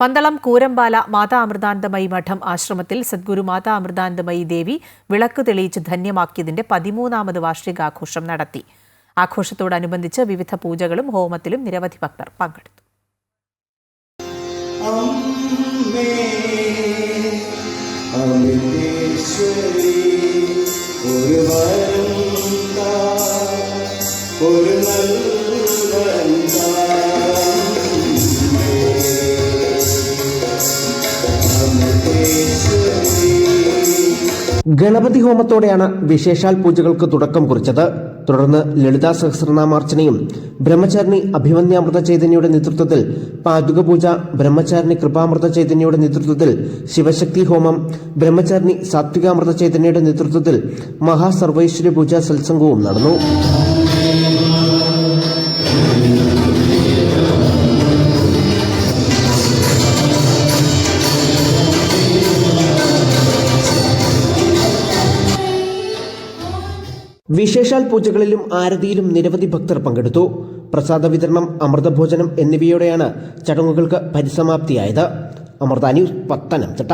പന്തളം കൂരമ്പാല മാതാ അമൃതാനന്ദമയി മഠം ആശ്രമത്തിൽ സദ്ഗുരു മാതാ അമൃതാനന്ദമയി ദേവി വിളക്ക് തെളിയിച്ച് ധന്യമാക്കിയതിന്റെ 13ാമത് വാർഷികാഘോഷം നടത്തി. ആഘോഷത്തോടനുബന്ധിച്ച് വിവിധ പൂജകളും ഹോമത്തിലും നിരവധി ഭക്തർ പങ്കെടുത്തു. ഗണപതി ഹോമത്തോടെയാണ് വിശേഷാൽ പൂജകൾക്ക് തുടക്കം കുറിച്ചത്. തുടർന്ന് ലളിതാ സഹസ്രനാമാർച്ചനയും ബ്രഹ്മചാരിണി അഭിമന്യാമൃത ചൈതന്യയുടെ നേതൃത്വത്തിൽ പാദുകപൂജ, ബ്രഹ്മചാരിണി കൃപാമൃത ചൈതന്യയുടെ നേതൃത്വത്തിൽ ശിവശക്തി ഹോമം, ബ്രഹ്മചാരിണി സാത്വികാമൃത ചൈതന്യയുടെ നേതൃത്വത്തിൽ മഹാസർവൈശ്വര്യ പൂജ സത്സംഗവും നടന്നു. വിശേഷാൽ പൂജകളിലും ആരതിയിലും നിരവധി ഭക്തർ പങ്കെടുത്തു. പ്രസാദ വിതരണം, അമൃതഭോജനം എന്നിവയോടെയാണ് ചടങ്ങുകൾക്ക് പരിസമാപ്തിയായത്. അമൃത ന്യൂസ്, പത്തനംതിട്ട.